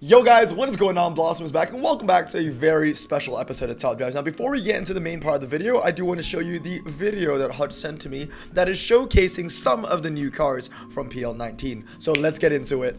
Yo guys, what is going on? Blossom is back and welcome back to a very special episode of Top Drives. Now before we get into the main part of the video, I do want to show you the video that Hutch sent to me that is showcasing some of the new cars from PL19. So let's get into it.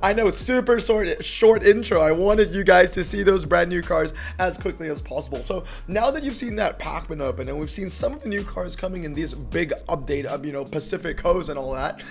I know, super short intro. I wanted you guys to see those brand new cars as quickly as possible. So now that you've seen that pack been open and we've seen some of the new cars coming in these big update of, Pacific Coast and all that,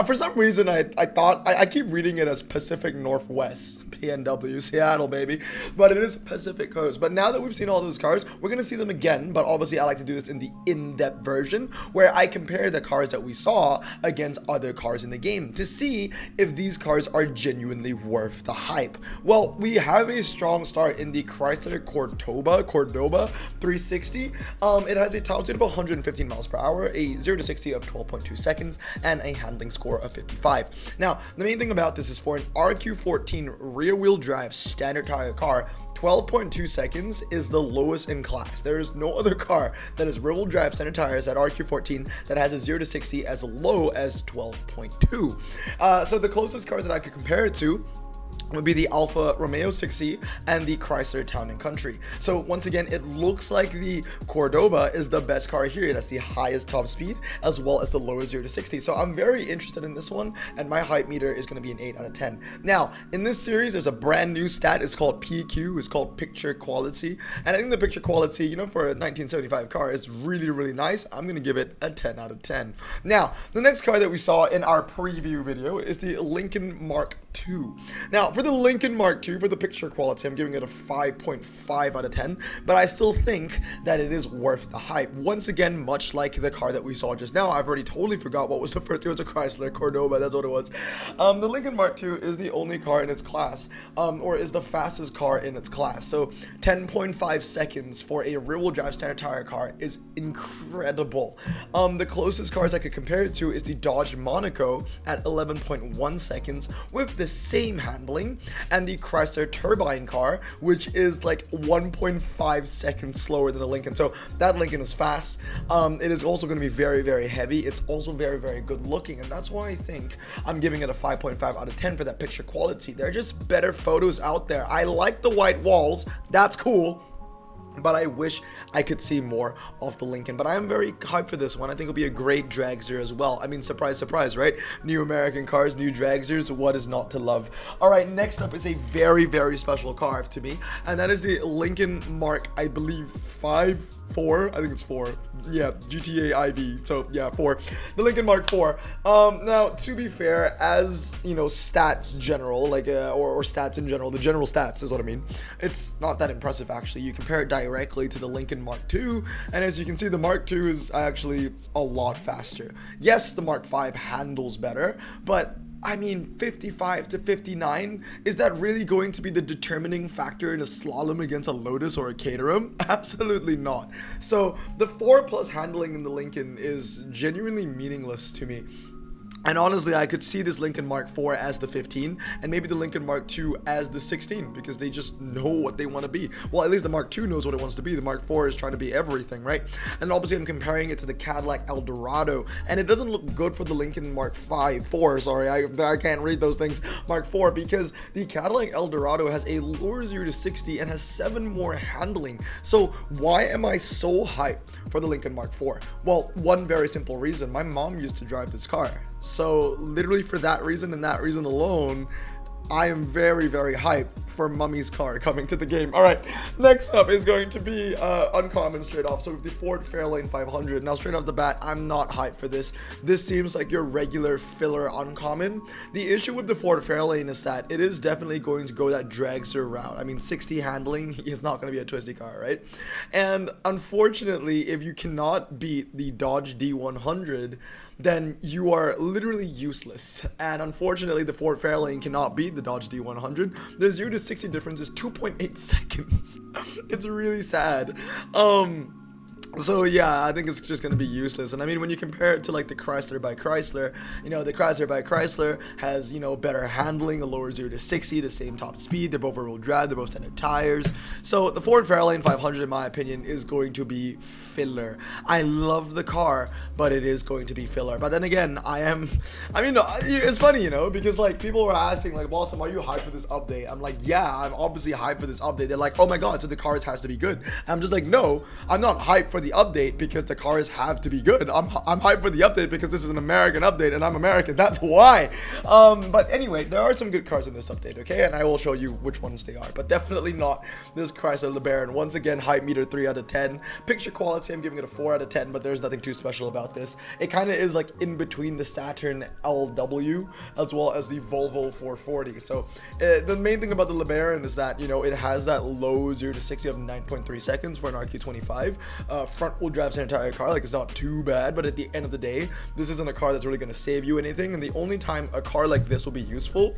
for some reason I thought, I keep reading it as Pacific Northwest, PNW, Seattle, baby, but it is Pacific Coast. But now that we've seen all those cars, we're going to see them again, but obviously I like to do this in the in-depth version where I compare the cars that we saw against other cars in the game to see if these cars are genuinely worth the hype. Well, we have a strong start in the Chrysler Cordoba 360. It has a top speed of 115 miles per hour, a 0 to 60 of 12.2 seconds, and a handling score of 55. Now, the main thing about this is for an RQ14 rear-wheel drive standard tire car, 12.2 seconds is the lowest in class. There is no other car that is rear-wheel drive standard tires at RQ14 that has a 0 to 60 as low as 12.2. So the closest cars that I could compare it to would be the Alfa Romeo 6C and the Chrysler Town & Country. So once again, it looks like the Cordoba is the best car here. That's the highest top speed as well as the lowest 0 to 60. So I'm very interested in this one, and my hype meter is going to be an 8 out of 10. Now, in this series, there's a brand new stat. It's called PQ. It's called picture quality. And I think the picture quality, for a 1975 car is really, really nice. I'm going to give it a 10 out of 10. Now, the next car that we saw in our preview video is the Lincoln Mark II. Now, for the Lincoln Mark II, for the picture quality, I'm giving it a 5.5 out of 10, but I still think that it is worth the hype. Once again, much like the car that we saw just now, I've already totally forgot what was the first. It was a Chrysler Cordoba, that's what it was. The Lincoln Mark II is the only car in its class, or is the fastest car in its class. So 10.5 seconds for a rear-wheel drive standard tire car is incredible. The closest cars I could compare it to is the Dodge Monaco at 11.1 seconds with the same handling, and the Chrysler Turbine car, which is like 1.5 seconds slower than the Lincoln. So that Lincoln is fast. It is also going to be very, very heavy. It's also very, very good looking, and that's why I think I'm giving it a 5.5 out of 10 for that picture quality. There are just better photos out there. I like the white walls. That's cool. But I wish I could see more of the Lincoln. But I am very hyped for this one. I think it'll be a great dragster as well. I mean, surprise, surprise, right? New American cars, new dragsters. What is not to love? All right, next up is a very, very special car to me. And that is the Lincoln Mark, I believe, 4. I think it's 4. Yeah, GTA IV. So, yeah, 4. The Lincoln Mark 4. Now, to be fair, as, stats general, like, or stats in general, the general stats is what I mean. It's not that impressive, actually. You compare it directly to the Lincoln Mark II, and as you can see, the Mark II is actually a lot faster. Yes, the Mark V handles better, but I mean, 55 to 59, is that really going to be the determining factor in a slalom against a Lotus or a Caterham? Absolutely not. So the 4+ handling in the Lincoln is genuinely meaningless to me. And honestly, I could see this Lincoln Mark 4 as the 15 and maybe the Lincoln Mark 2 as the 16 because they just know what they want to be. Well, at least the Mark 2 knows what it wants to be. The Mark 4 is trying to be everything, right? And obviously I'm comparing it to the Cadillac Eldorado, and it doesn't look good for the Lincoln Mark 4, sorry, I can't read those things, Mark 4, because the Cadillac Eldorado has a lower 0 to 60 and has 7 more handling. So why am I so hyped for the Lincoln Mark 4? Well, one very simple reason. My mom used to drive this car. So literally for that reason and that reason alone, I am very, very hyped for Mummy's car coming to the game. All right, next up is going to be uncommon straight off. So with the Ford Fairlane 500. Now, straight off the bat, I'm not hyped for this. This seems like your regular filler uncommon. The issue with the Ford Fairlane is that it is definitely going to go that dragster route. I mean, 60 handling is not going to be a twisty car, right? And unfortunately, if you cannot beat the Dodge D100, then you are literally useless. And unfortunately, the Ford Fairlane cannot beat the Dodge D100. The 0 to 60 difference is 2.8 seconds. It's really sad. So yeah, I think it's just gonna be useless. And I mean, when you compare it to like the Chrysler by Chrysler, you know, the Chrysler by Chrysler has, you know, better handling, a lower 0 to 60, the same top speed, they're both rear-wheel drive, they're both standard tires. So the Ford Fairlane 500, in my opinion, is going to be filler. I love the car, but it is going to be filler. But then again, I mean, it's funny, you know, because like people were asking like, Blossom, are you hyped for this update? I'm like, yeah, I'm obviously hyped for this update. They're like, oh my god, so the cars has to be good. And I'm just like, no, I'm not hyped for the update because the cars have to be good. I'm hyped for the update because this is an American update and I'm American. That's why. But anyway, there are some good cars in this update, okay? And I will show you which ones they are, but definitely not this Chrysler LeBaron. Once again, hype meter 3 out of 10. Picture quality, I'm giving it a 4 out of 10, but there's nothing too special about this. It kind of is like in between the Saturn LW as well as the Volvo 440. So the main thing about the LeBaron is that, you know, it has that low 0 to 60 of 9.3 seconds for an RQ25. Front wheel drives an entire car, like it's not too bad, but at the end of the day, this isn't a car that's really going to save you anything. And the only time a car like this will be useful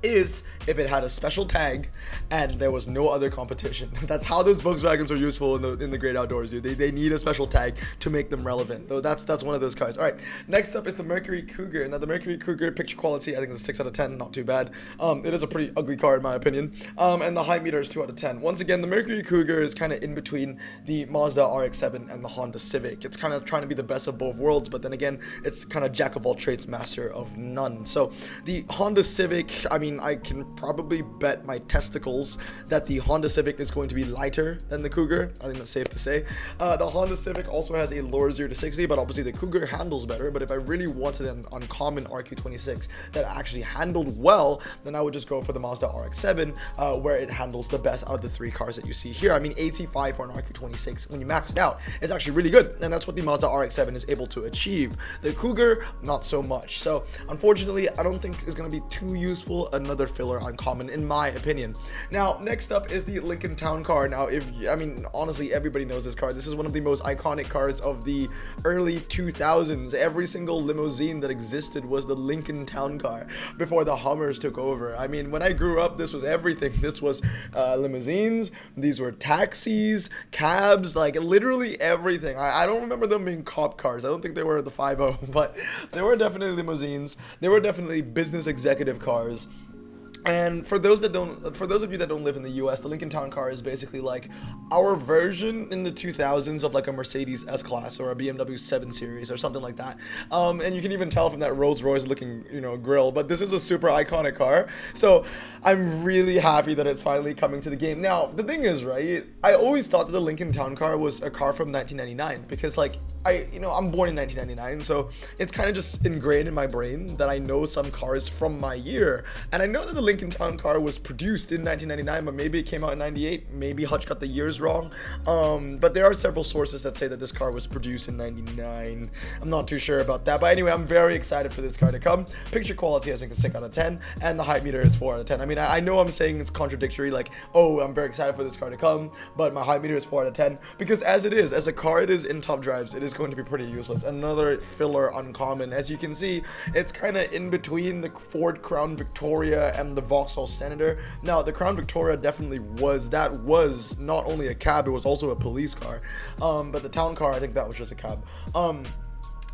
is if it had a special tag and there was no other competition. That's how those Volkswagens are useful in the great outdoors, dude. They need a special tag to make them relevant. Though that's one of those cars. All right, next up is the Mercury Cougar. Now the Mercury Cougar picture quality, I think it's a 6 out of 10, not too bad. It is a pretty ugly car in my opinion. And the height meter is 2 out of 10. Once again, the Mercury Cougar is kind of in between the Mazda RX-7 and the Honda Civic. It's kind of trying to be the best of both worlds, but then again, it's kind of jack of all trades, master of none. So the Honda Civic, I mean, I can probably bet my testicles that the Honda Civic is going to be lighter than the Cougar. I think that's safe to say. The Honda Civic also has a lower 0 to 60, but obviously the Cougar handles better. But if I really wanted an uncommon RQ26 that actually handled well, then I would just go for the Mazda RX-7, where it handles the best out of the 3 cars that you see here. I mean, 85 for an RQ26, when you max it out, it's actually really good. And that's what the Mazda RX-7 is able to achieve. The Cougar, not so much. So unfortunately, I don't think it's going to be too useful. Another filler uncommon in my opinion. Now next up is the Lincoln Town Car. Now honestly, everybody knows this car. This is one of the most iconic cars of the early 2000s. Every single limousine that existed was the Lincoln Town Car before the Hummers took over. I mean, when I grew up, this was everything. This was limousines, these were taxis, cabs, like literally everything. I don't remember them being cop cars. I don't think they were the 5.0, but they were definitely limousines. They were definitely business executive cars. And for those of you that don't live in the US, the Lincoln Town Car is basically like our version in the 2000s of like a Mercedes S-Class or a BMW 7 Series or something like that. And you can even tell from that Rolls-Royce looking, you know, grill, but this is a super iconic car. So I'm really happy that it's finally coming to the game. Now, the thing is, right, I always thought that the Lincoln Town Car was a car from 1999 because like I'm born in 1999, so it's kind of just ingrained in my brain that I know some cars from my year. And I know that the Lincoln Town Car was produced in 1999, but maybe it came out in 98. Maybe Hutch got the years wrong. But there are several sources that say that this car was produced in 99. I'm not too sure about that. But anyway, I'm very excited for this car to come. Picture quality, I think, is 6 out of 10. And the height meter is 4 out of 10. I mean, I know I'm saying it's contradictory, like, oh, I'm very excited for this car to come, but my height meter is 4 out of 10. Because as a car it is in top drives, it is going to be pretty useless. Another filler uncommon. As you can see, it's kind of in between the Ford Crown Victoria and the Vsauce Senator. Now, the Crown Victoria definitely was not only a cab, it was also a police car. But the town car, I think that was just a cab.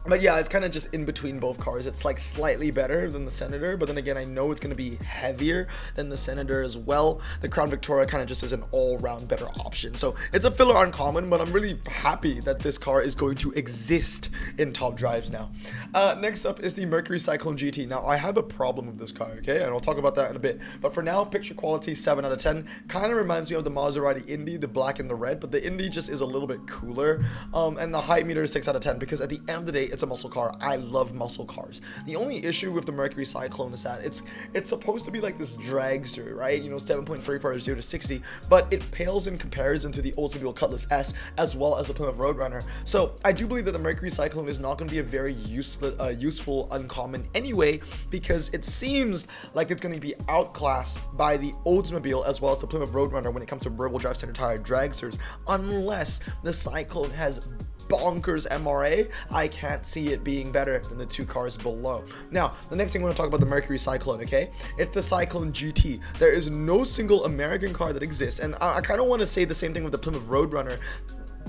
But yeah, it's kind of just in between both cars. It's like slightly better than the Senator, but then again, I know it's going to be heavier than the Senator as well. The Crown Victoria kind of just is an all-round better option. So it's a filler uncommon, but I'm really happy that this car is going to exist in top drives now. Next up is the Mercury Cyclone GT. Now, I have a problem with this car, okay? And I'll talk about that in a bit. But for now, picture quality, 7 out of 10. Kind of reminds me of the Maserati Indy, the black and the red, but the Indy just is a little bit cooler. And the height meter is 6 out of 10 because at the end of the day, it's a muscle car. I love muscle cars. The only issue with the Mercury Cyclone is that it's supposed to be like this dragster, right? You know, 7.3 for 0 to 60, but it pales in comparison to the Oldsmobile Cutlass S as well as the Plymouth Roadrunner. So I do believe that the Mercury Cyclone is not going to be a very useful uncommon anyway, because it seems like it's going to be outclassed by the Oldsmobile as well as the Plymouth Roadrunner when it comes to rear-wheel drive center tire dragsters, unless the Cyclone has bonkers MRA. I can't see it being better than the two cars below. Now, the next thing I want to talk about the Mercury Cyclone, okay? It's the Cyclone GT. There is no single American car that exists, and I kind of want to say the same thing with the Plymouth Roadrunner.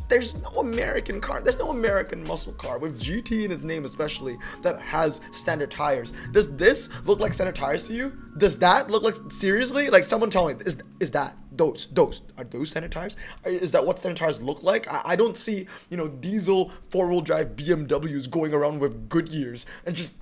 There's no American car, there's no American muscle car with GT in its name especially that has standard tires. Does this look like standard tires to you? Does that look like, seriously? Like, someone tell me, is that those are those standard tires? Is that what standard tires look like? I don't see, you know, diesel 4-wheel drive BMWs going around with Goodyears and just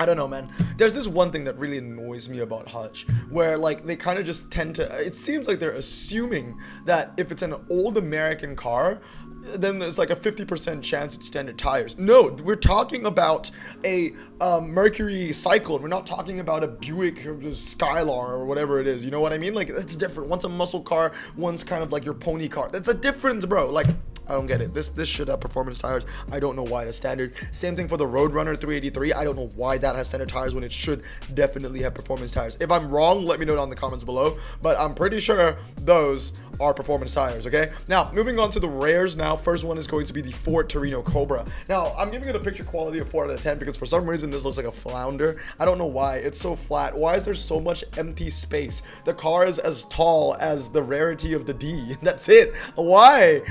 I don't know, man. There's this one thing that really annoys me about Hutch, where like they kind of just tend to, it seems like they're assuming that if it's an old American car, then there's like a 50% chance it's standard tires. No, we're talking about a Mercury Cyclone. We're not talking about a Buick or Skylar or whatever it is. You know what I mean? Like, it's different. One's a muscle car, one's kind of like your pony car. That's a difference, bro. Like, I don't get it. This should have performance tires. I don't know why it's standard. Same thing for the Roadrunner 383. I don't know why that has standard tires when it should definitely have performance tires. If I'm wrong, let me know down in the comments below. But I'm pretty sure those are performance tires, okay? Now, moving on to the rares now. First one is going to be the Ford Torino Cobra. Now, I'm giving it a picture quality of 4 out of 10 because for some reason this looks like a flounder. I don't know why. It's so flat. Why is there so much empty space? The car is as tall as the rarity of the D. That's it. Why?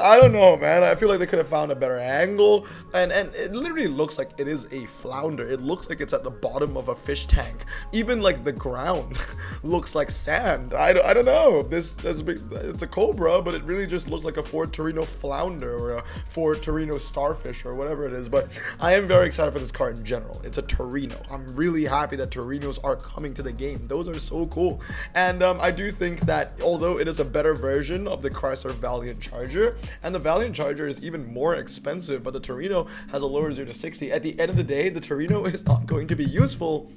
I don't know, man. I feel like they could have found a better angle, and it literally looks like it is a flounder. It looks like it's at the bottom of a fish tank. Even like the ground looks like sand. I don't know. It's a Cobra, but it really just looks like a Ford Torino flounder or a Ford Torino starfish or whatever it is. But I am very excited for this car in general. It's a Torino. I'm really happy that Torinos are coming to the game. Those are so cool. And I do think that although it is a better version of the Chrysler Valiant Charger, and the Valiant Charger is even more expensive, but the Torino has a lower 0 to 60. At the end of the day, the Torino is not going to be useful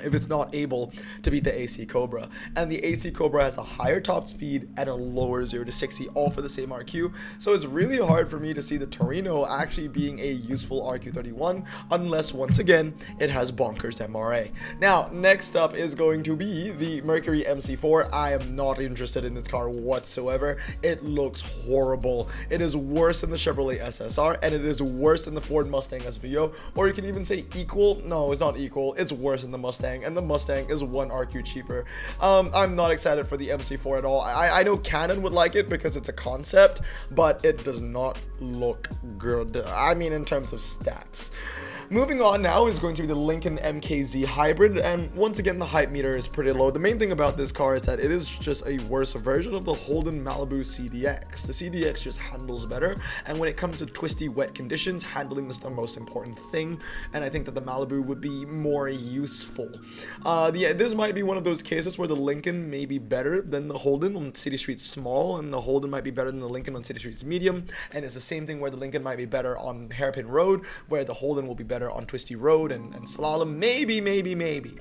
if it's not able to beat the AC Cobra. And the AC Cobra has a higher top speed and a lower 0 to 60, all for the same RQ. So it's really hard for me to see the Torino actually being a useful RQ31 unless, once again, it has bonkers MRA. Now, next up is going to be the Mercury MC4. I am not interested in this car whatsoever. It looks horrible. It is worse than the Chevrolet SSR, and it is worse than the Ford Mustang SVO, or you can even say equal. No, it's not equal. It's worse than the Mustang, and the Mustang is 1 RQ cheaper. I'm not excited for the MC4 at all. I know Canon would like it because it's a concept, but it does not look good. I mean, in terms of stats. Moving on now is going to be the Lincoln MKZ Hybrid, and once again the hype meter is pretty low. The main thing about this car is that it is just a worse version of the Holden Malibu CDX. The CDX just handles better, and when it comes to twisty wet conditions, handling is the most important thing, and I think that the Malibu would be more useful. This might be one of those cases where the Lincoln may be better than the Holden on city streets small, and the Holden might be better than the Lincoln on city streets medium, and it's the same thing where the Lincoln might be better on hairpin road, where the Holden will be better on twisty road and slalom. Maybe.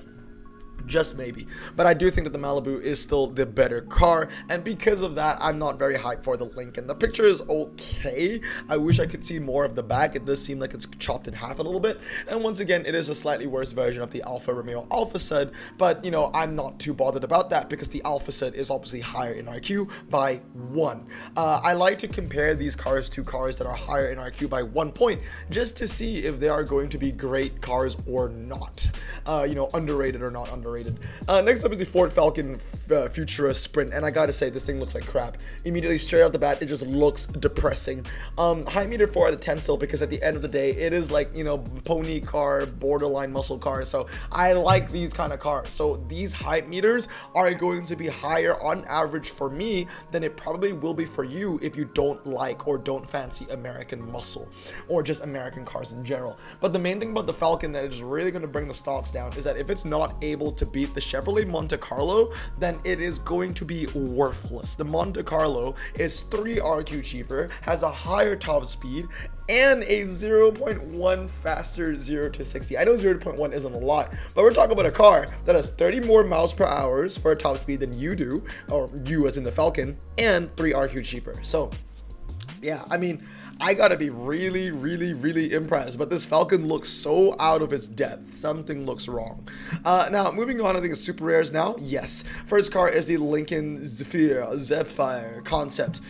Just maybe. But I do think that the Malibu is still the better car, and because of that, I'm not very hyped for the Lincoln. The picture is okay. I wish I could see more of the back. It does seem like it's chopped in half a little bit, and once again, it is a slightly worse version of the Alfa Romeo Alfa Sud, but you know, I'm not too bothered about that because the Alfa Sud is obviously higher in RQ by 1. I like to compare these cars to cars that are higher in RQ by 1 point, just to see if they are going to be great cars or not. You know, underrated or not underrated. Next up is the Ford Falcon Futura Sprint, and I gotta say, this thing looks like crap. Immediately straight out the bat, it just looks depressing. High meter 4 out of 10 still, because at the end of the day, it is like, you know, pony car, borderline muscle car, so I like these kind of cars. So these hype meters are going to be higher on average for me than it probably will be for you if you don't like or don't fancy American muscle, or just American cars in general. But the main thing about the Falcon that is really going to bring the stocks down is that if it's not able to beat the Chevrolet Monte Carlo, then it is going to be worthless. The Monte Carlo is 3 RQ cheaper, has a higher top speed, and a 0.1 faster 0 to 60. I know 0.1 isn't a lot, but we're talking about a car that has 30 more miles per hour for a top speed than you do, or you as in the Falcon, and 3 RQ cheaper. So yeah, I mean, I gotta be really, really, really impressed, but this Falcon looks so out of its depth. Something looks wrong. Now, moving on, I think it's super rares now. Yes, first car is the Lincoln Zephyr concept.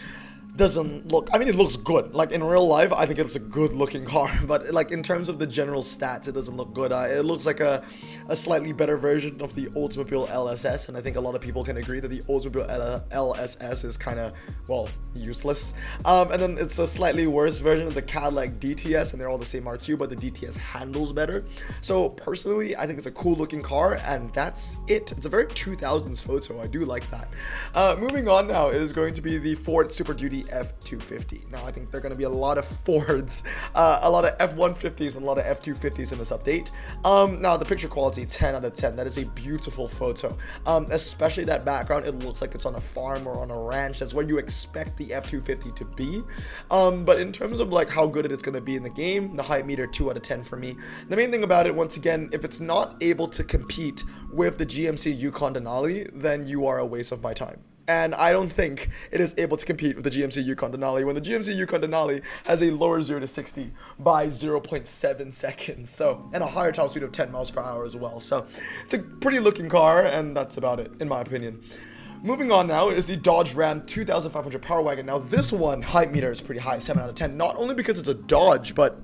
Doesn't look, I mean, it looks good. Like in real life, I think it's a good looking car, but like in terms of the general stats, it doesn't look good. It looks like a slightly better version of the Oldsmobile LSS, and I think a lot of people can agree that the Oldsmobile LSS is kind of, well, useless. And then it's a slightly worse version of the Cadillac DTS, and they're all the same RQ, but the DTS handles better. So personally, I think it's a cool looking car, and that's it. It's a very 2000s photo. I do like that. Moving on now is going to be the Ford Super Duty F250. Now I think there are going to be a lot of Fords, a lot of F150s and a lot of F250s in this update. Now the picture quality, 10 out of 10. That is a beautiful photo, especially that background. It looks like it's on a farm or on a ranch. That's where you expect the F250 to be. But in terms of like how good it's going to be in the game, the hype meter, 2 out of 10 for me. The main thing about it, once again, if it's not able to compete with the GMC Yukon Denali, then you are a waste of my time. And I don't think it is able to compete with the GMC Yukon Denali when the GMC Yukon Denali has a lower 0 to 60 by 0.7 seconds. So, and a higher top speed of 10 miles per hour as well. So it's a pretty looking car, and that's about it, in my opinion. Moving on now is the Dodge Ram 2500 Power Wagon. Now this one, hype meter is pretty high, 7 out of 10. Not only because it's a Dodge, but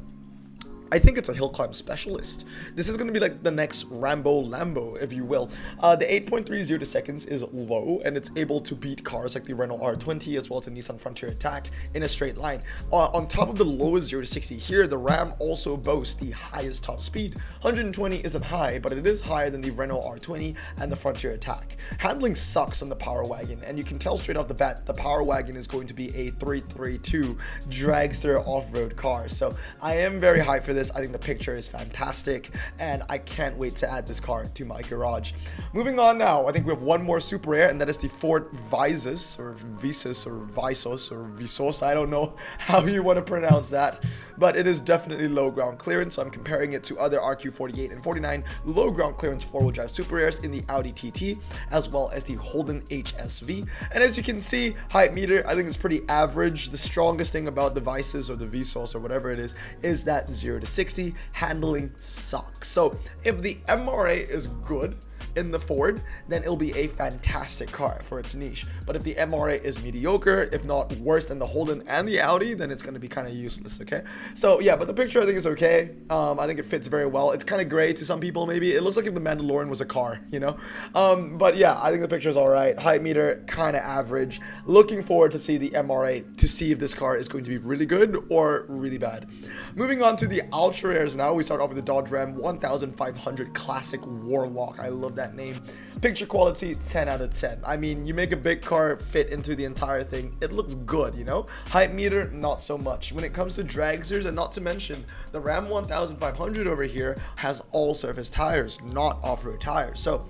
I think it's a hill climb specialist. This is going to be like the next Lambo, if you will. The 8.30 seconds is low, and it's able to beat cars like the Renault R20 as well as the Nissan Frontier Attack in a straight line. On top of the lowest 0 to 60 here, the Ram also boasts the highest top speed. 120 isn't high, but it is higher than the Renault R20 and the Frontier Attack. Handling sucks on the Power Wagon, and you can tell straight off the bat the Power Wagon is going to be a 332 dragster off-road car. So I am very hyped for this. I think the picture is fantastic, and I can't wait to add this car to my garage. Moving on now, I think we have one more super rare, and that is the Ford Vsauce, or Vsauce. I don't know how you want to pronounce that, but it is definitely low ground clearance. So I'm comparing it to other RQ48 and 49 low ground clearance four-wheel drive super rares in the Audi TT, as well as the Holden HSV. And as you can see, hype meter, I think it's pretty average. The strongest thing about the Vsauce or the Vsauce or whatever it is that 0 to 60 handling sucks. So if the MRA is good in the Ford, then it'll be a fantastic car for its niche. But if the MRA is mediocre, if not worse than the Holden and the Audi, then it's going to be kind of useless. Okay, so yeah, but the picture I think is okay. I think it fits very well. It's kind of gray to some people. Maybe it looks like if the Mandalorian was a car, you know. But yeah, I think the picture is all right. Hype meter kind of average. Looking forward to see the MRA to see if this car is going to be really good or really bad. Moving on to the ultra rares now. We start off with the Dodge Ram 1500 Classic Warlock. I love that name. Picture quality, 10 out of 10. I mean, you make a big car fit into the entire thing, it looks good, you know. Hype meter, not so much. When it comes to dragsters, and not to mention the Ram 1500 over here has all surface tires, not off-road tires. So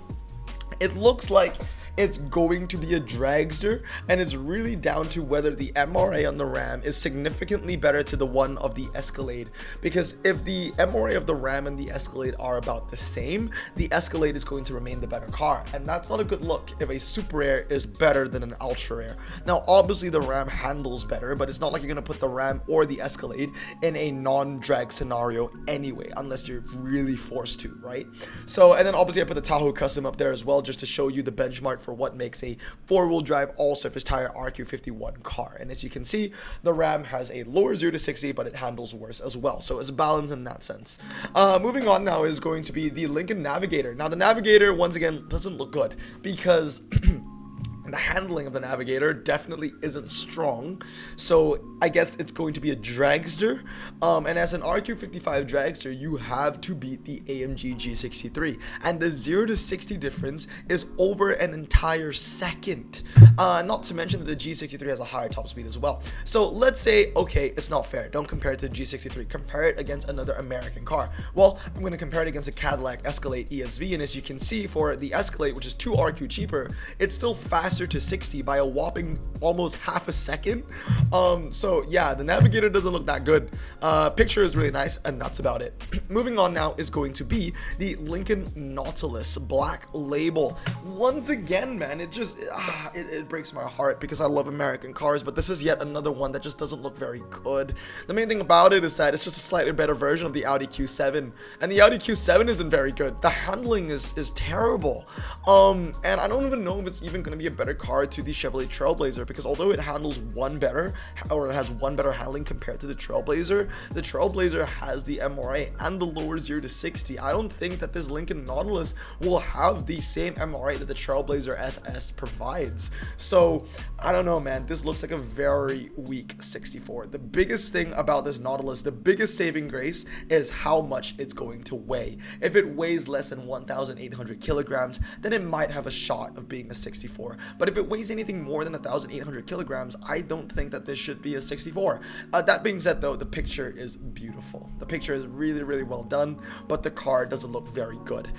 it looks like it's going to be a dragster, and it's really down to whether the MRA on the Ram is significantly better to the one of the Escalade. Because if the MRA of the Ram and the Escalade are about the same, the Escalade is going to remain the better car, and that's not a good look if a super rare is better than an ultra rare. Now obviously the Ram handles better, but it's not like you're going to put the Ram or the Escalade in a non-drag scenario anyway, unless you're really forced to, right? So, and then obviously I put the Tahoe Custom up there as well, just to show you the benchmark for what makes a four-wheel drive all-surface tire RQ51 car. And as you can see, the Ram has a lower 0 to 60, but it handles worse as well. So it's balanced in that sense. Moving on now is going to be the Lincoln Navigator. Now the Navigator, once again, doesn't look good because the handling of the Navigator definitely isn't strong, so I guess it's going to be a dragster. And as an RQ55 dragster, you have to beat the AMG G63, and the 0 to 60 difference is over an entire second. Not to mention that the G63 has a higher top speed as well. So let's say, okay, it's not fair. Don't compare it to the G63. Compare it against another American car. Well, I'm going to compare it against the Cadillac Escalade ESV, and as you can see, for the Escalade, which is 2 RQ cheaper, it's still faster faster to 60 by a whopping almost half a second. So yeah, the Navigator doesn't look that good. Picture is really nice, and that's about it. Moving on now is going to be the Lincoln Nautilus Black Label. Once again, man, it just it breaks my heart because I love American cars, but this is yet another one that just doesn't look very good. The main thing about it is that it's just a slightly better version of the Audi Q7, and the Audi Q7 isn't very good. The handling is terrible. And I don't even know if it's even going to be a better car to the Chevrolet Trailblazer, because although it handles one better, or it has one better handling compared to the Trailblazer has the MRA and the lower 0 to 60. I don't think that this Lincoln Nautilus will have the same MRA that the Trailblazer SS provides. So I don't know, man. This looks like a very weak 64. The biggest thing about this Nautilus, the biggest saving grace, is how much it's going to weigh. If it weighs less than 1,800 kilograms, then it might have a shot of being a 64. But if it weighs anything more than 1,800 kilograms, I don't think that this should be a 64. That being said, though, the picture is beautiful. The picture is really, really well done, but the car doesn't look very good.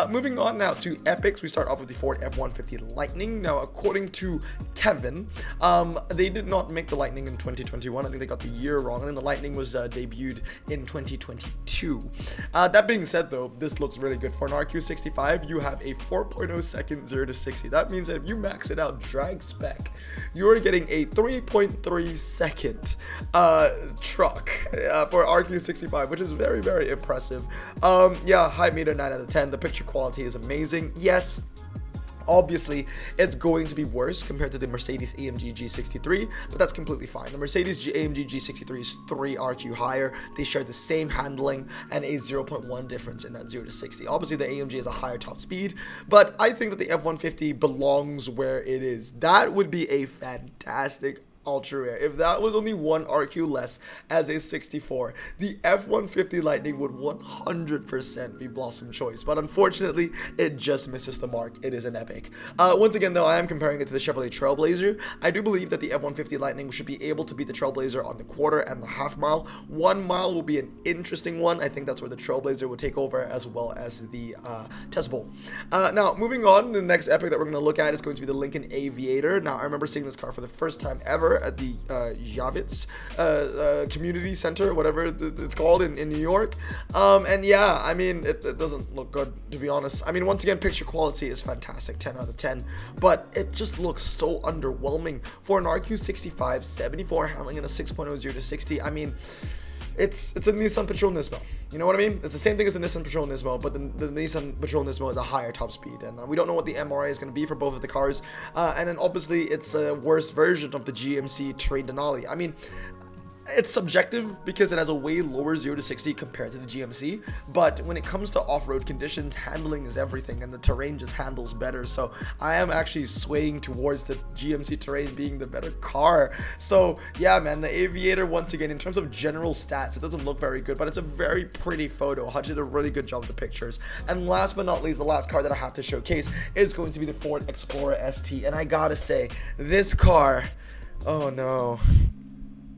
Moving on now to epics, we start off with the Ford F-150 Lightning. Now, according to Kevin, they did not make the Lightning in 2021. I think they got the year wrong, and then the Lightning was debuted in 2022. That being said, though, this looks really good. For an RQ65, you have a 4.0 second 0 to 60. That means that if you max it out drag spec, you're getting a 3.3 second truck for RQ65, which is very, very impressive. Yeah, high meter 9 out of 10. The picture quality is amazing. Yes, obviously, it's going to be worse compared to the Mercedes AMG G63, but that's completely fine. The Mercedes AMG G63 is 3 RQ higher. They share the same handling and a 0.1 difference in that 0 to 60. Obviously, the AMG is a higher top speed, but I think that the F-150 belongs where it is. That would be a fantastic ultra rare. If that was only 1 RQ less as a 64, the F-150 Lightning would 100% be Blossom choice, but unfortunately it just misses the mark. It is an epic. Once again, though, I am comparing it to the Chevrolet Trailblazer. I do believe that the F-150 Lightning should be able to beat the Trailblazer on the quarter and the half mile. 1 mile will be an interesting one. I think that's where the Trailblazer would take over, as well as the Test Bowl. Now, moving on, the next epic that we're going to look at is going to be the Lincoln Aviator. Now, I remember seeing this car for the first time ever at the Javits Community Center, whatever it's called, in New York. And yeah, I mean, it doesn't look good, to be honest. I mean, once again, picture quality is fantastic, 10 out of 10, but it just looks so underwhelming. For an RQ65, 74 handling and a 6.0 0 to 60, I mean, it's a Nissan Patrol Nismo. You know what I mean? It's the same thing as the Nissan Patrol Nismo, but the Nissan Patrol Nismo is a higher top speed, and we don't know what the MRA is going to be for both of the cars. And then obviously it's a worse version of the GMC Terrain Denali. I mean, it's subjective because it has a way lower 0 to 60 compared to the GMC, but when it comes to off-road conditions, handling is everything, and the Terrain just handles better. So I am actually swaying towards the GMC Terrain being the better car. So yeah, man, the Aviator, once again, in terms of general stats, it doesn't look very good, but it's a very pretty photo. Hutch did a really good job with the pictures. And last but not least, the last car that I have to showcase is going to be the Ford Explorer ST, and I gotta say, this car, oh no,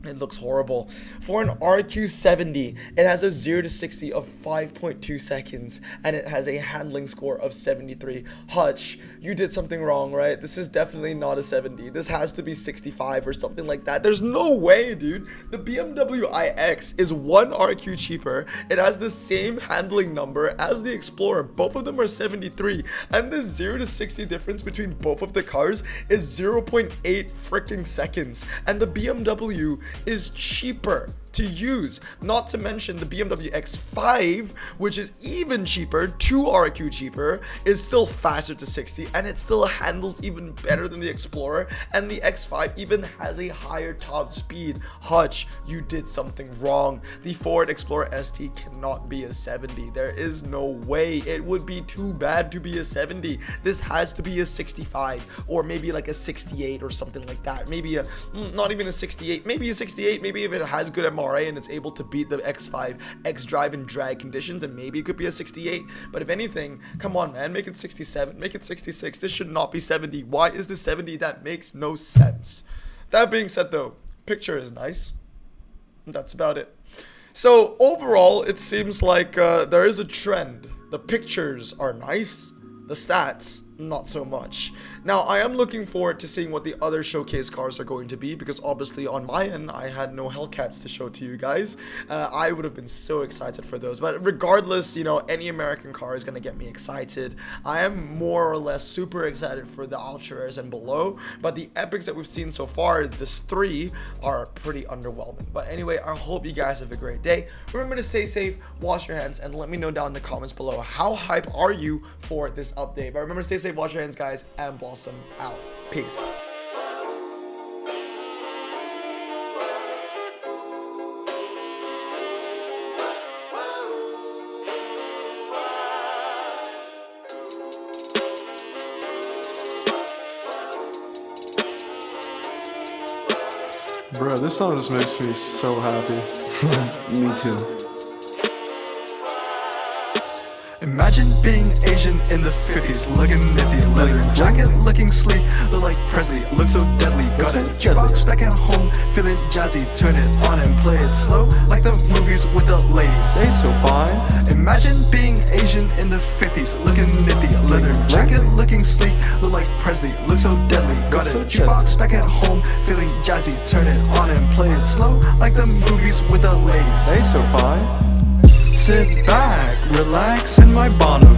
it looks horrible. For an RQ70, it has a 0 to 60 of 5.2 seconds, and it has a handling score of 73. Hutch, you did something wrong, right? This is definitely not a 70. This has to be 65 or something like that. There's no way, dude. The BMW iX is 1 RQ cheaper. It has the same handling number as the Explorer. Both of them are 73, and the 0 to 60 difference between both of the cars is 0.8 freaking seconds, and the BMW is cheaper to use. Not to mention the BMW X5, which is even cheaper, 2 RQ cheaper, is still faster to 60, and it still handles even better than the Explorer, and the X5 even has a higher top speed. Hutch, you did something wrong. The Ford Explorer ST cannot be a 70. There is no way. It would be too bad to be a 70. This has to be a 65, or maybe like a 68 or something like that. Maybe a, not even a 68, maybe a 68, maybe if it has good MRA and it's able to beat the X5 X drive and drag conditions, and maybe it could be a 68. But if anything, come on, man, make it 67, make it 66. This should not be 70. Why is this 70? That makes no sense. That being said, though, picture is nice. That's about it. So overall, it seems like there is a trend. The pictures are nice, the stats not so much. Now, I am looking forward to seeing what the other showcase cars are going to be, because obviously on my end, I had no Hellcats to show to you guys. I would have been so excited for those, but regardless, you know, any American car is going to get me excited. I am more or less super excited for the Ultras and below, but the epics that we've seen so far, this 3, are pretty underwhelming. But anyway, I hope you guys have a great day. Remember to stay safe, wash your hands, and let me know down in the comments below how hype are you for this update. But remember to stay safe, wash your hands, guys, and Blossom out. Peace. Bro, this song just makes me so happy. Me too. Imagine being Asian in the 50s, looking nifty, leather jacket, looking sleek, look like Presley, look so deadly. Got a jukebox back at home, feeling jazzy, turn it on and play it slow, like the movies with the ladies. They so fine. Imagine being Asian in the 50s, looking nifty, leather jacket, looking sleek, look like Presley, look so deadly. Got a jukebox back at home, feeling jazzy, turn it on and play it slow, like the movies with the ladies. They so fine. Sit back, relax in my Bonneville.